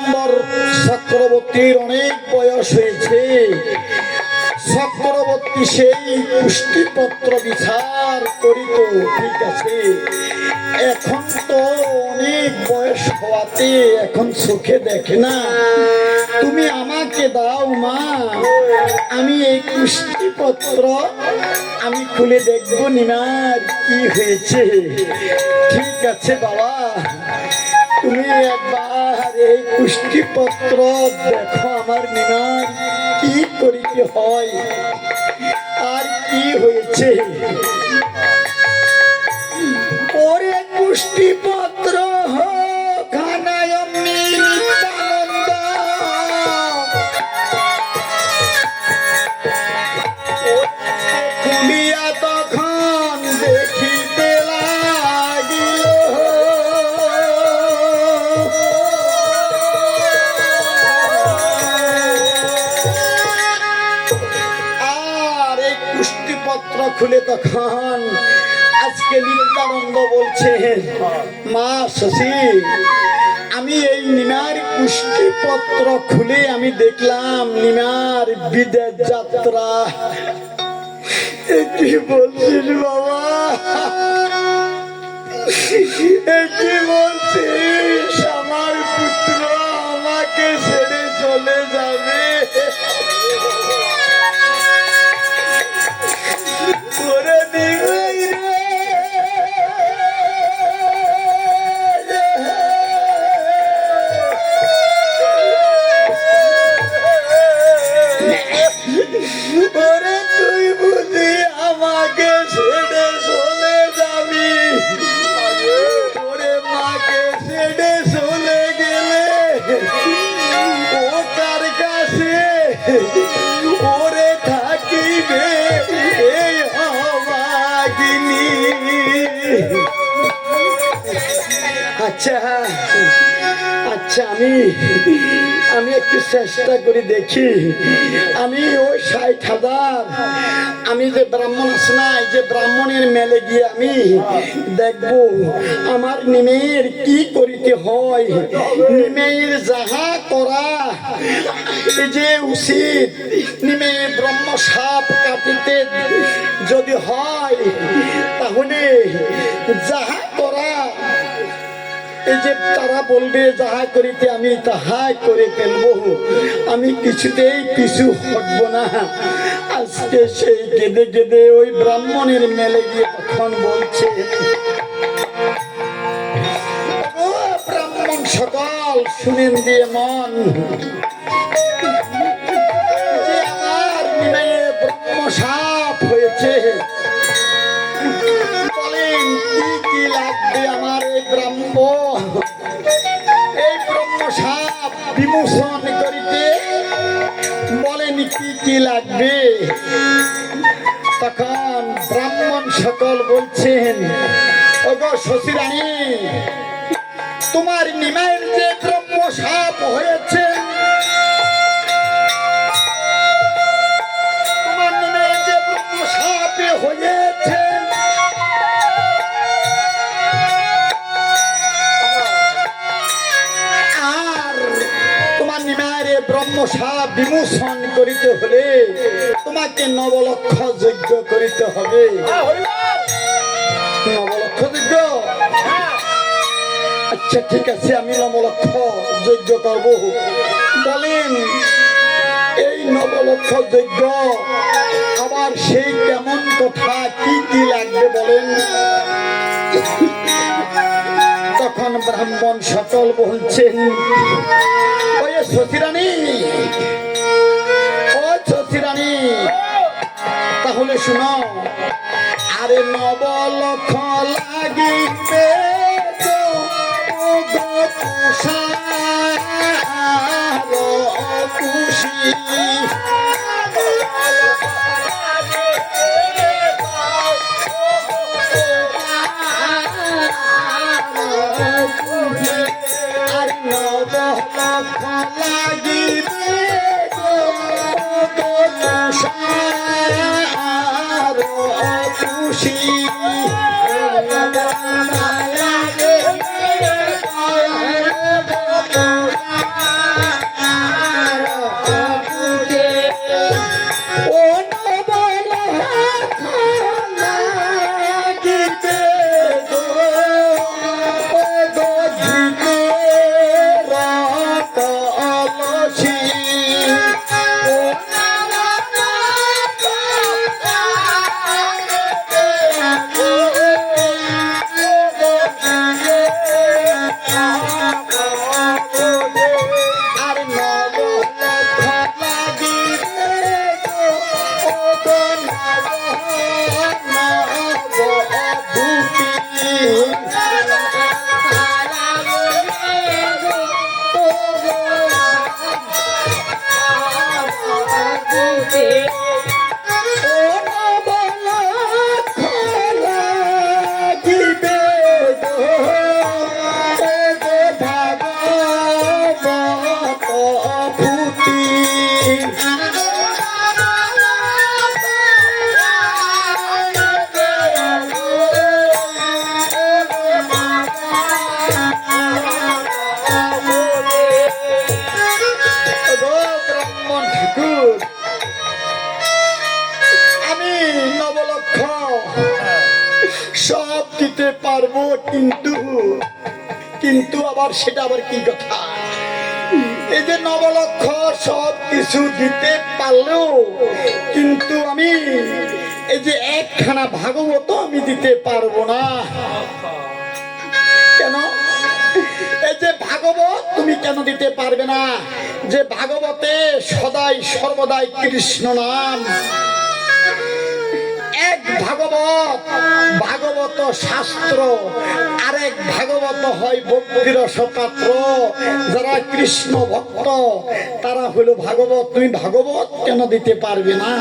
নীলাম্বর চক্রবর্তীর অনেক বয়স হয়েছে। চক্রবর্তী সেই পুষ্টিপত্র বিচার করিত, ঠিক আছে। এখন তো অনেক বয়স হওয়াতে এখন চোখে দেখে না। তুমি আমাকে দাও মা, আমি এই পুষ্টিপত্র আমি খুলে দেখবো নিমার কি হয়েছে। ঠিক আছে বাবা, তুমি একবার এই পুষ্টিপত্র দেখো আমার নিমার কি করিতে হয় আর কি হয়েছে। ওরে পুষ্টিপত্র খুলিয়া তখন দেখিতে লাগিল আর এই পুষ্টিপত্র খুলে তখন আজকে নিত্যানন্দ বলছে, মা শশী, আমি এই নিমার পুষ্টিপত্র খুলে আমি দেখলাম নিমার বিদেশ যাত্রা। কি বলছিস বাবা, কি বলছিস? আমার পুত্র আমাকে ছেড়ে চলে যাবে? ওরে নিমাই রে, ওরে তুই বুঝি আমাকে ছেড়ে চলে যাবি? ওরে মাকে ছেড়ে চলে গেলে ও কার কাছে ওরে থাকিবে এই অভাগিনী? আচ্ছা আচ্ছা, আমি একটু চেষ্টা করে দেখি। আমি ওই 60,000 আমি যে ব্রাহ্মণ আছে না, যে ব্রাহ্মণের মেলে গিয়ে আমি দেখব আমার নিমের কি করিতে হয়। নিমের যাহা করা যে উচিত, নিমে ব্রহ্ম সাপ কাটিতে যদি হয় তাহলে যাহা করা, এই যে তারা বলবে যাহা করিতে আমি তাহাই করে ফেলবো, আমি কিছুতেই পিছু হটব না। আজকে সেই কেঁদে কেঁদে ওই ব্রাহ্মণের মেলে গিয়ে তখন বলছে, ও ব্রাহ্মণ সকল শুনেন দিয়ে মন, যে আমার নিমে ব্রহ্ম সাপ হয়েছে, বলেন কি কি লাগবে আমার এই ব্রহ্ম সাপ বিমোচন করিতে, বলেন কি কি লাগবে? তখন ব্রাহ্মণ সকল বলছেন, ওগো শশী রানী, তোমার নিমাইয়ের যে ব্রহ্ম সাপ হয়েছে, তোমার নিমাইয়ের যে ব্রহ্ম সাপ হয়েছে, ব্রহ্ম সাপ বিমোচন করিতে হলে তোমাকে 9 লক্ষ যজ্ঞ করিতে হবে। 9 লক্ষ যজ্ঞ? আচ্ছা ঠিক আছে, আমি 9 লক্ষ যজ্ঞ করব। বলেন এই 9 লক্ষ যজ্ঞ আবার সেই কেমন কথা, কি কি লাগবে বলেন? তখন ব্রাহ্মণ সকল বলছেন, ওই শশী রানী, ও শশী রানী, তাহলে শুনো, আরে 9 লক্ষ লাগিবে খুশি, আর 9 লক্ষ লাগিবে খুশি, সব দিতে পারবো, কিন্তু কিন্তু আবার সেটা আবার কি কথা? এই যে নবলক্ষ সব কিছু দিতে পারলেও কিন্তু আমি এই যে একখানা ভাগবত আমি দিতে পারবো না। কেন? এই যে ভাগবত তুমি কেন দিতে পারবে না? যে ভাগবতে সদাই সর্বদাই কৃষ্ণ নাম। এক ভাগবত ভাগবত শাস্ত্র, আরেক ভাগবত হয় ভক্তিরস পাত্র। যারা কৃষ্ণ ভক্ত তারা হলো ভাগবত। তুমি ভাগবত কেন দিতে পারবে না?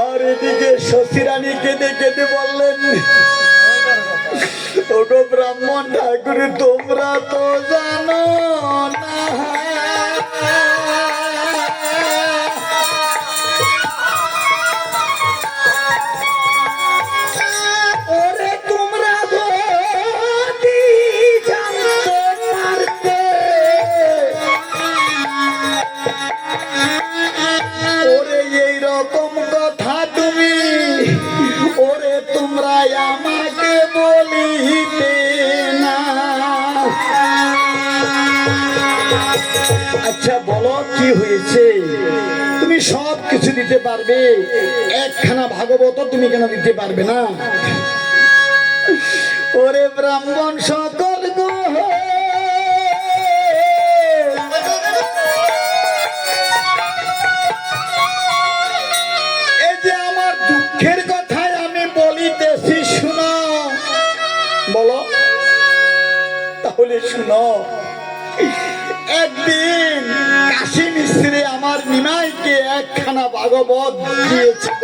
আর এদিকে শশীরানী কেঁদে কেঁদে বললেন, ওগো ব্রাহ্মণ ঠাকুর, তোমরা তো জানো না আচ্ছা বলো কি হয়েছে? তুমি সব কিছু দিতে পারবে, একখানা ভাগবত তুমি কেন দিতে পারবে না? ওরে ব্রাহ্মণ সকল গো, এই যে আমার দুঃখের কথাই আমি বলিতেছি, শুনো। বলো তাহলে শুনো। একদিন কাশী মিস্ত্রি আমার নিমাইকে একখানা ভাগবত দিয়েছিল।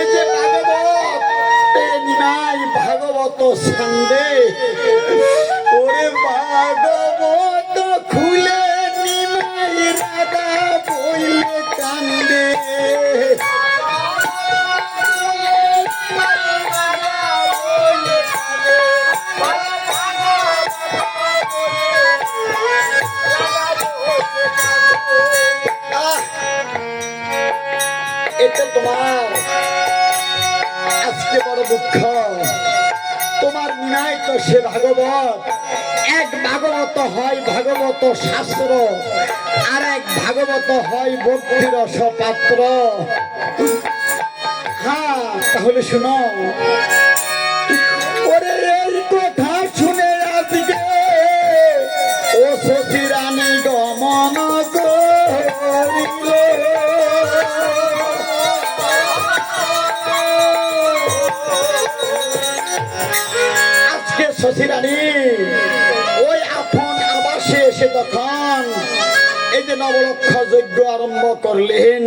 এই যে ভাগবত, নিমাই ভাগবত সন্দেহ, ওরে ভাগবত খুলে নিমাই রাধা বইলে কান্দে। এটা তোমার আজকে বড় দুঃখ। তোমার নিমাই তো সে ভাগবত, এক ভাগবত হয় ভাগবত শাস্ত্র, আর এক ভাগবত হয় ভক্তিরস পাত্র। হ্যাঁ তাহলে শুনো। ওরে এই কথা শুনে আজকে ও শশীরানী গমন করিলে। আজকে শশীরানী ওই আপন আবাসে এসে তখন এই যে নবলক্ষ যজ্ঞ আরম্ভ করলেন।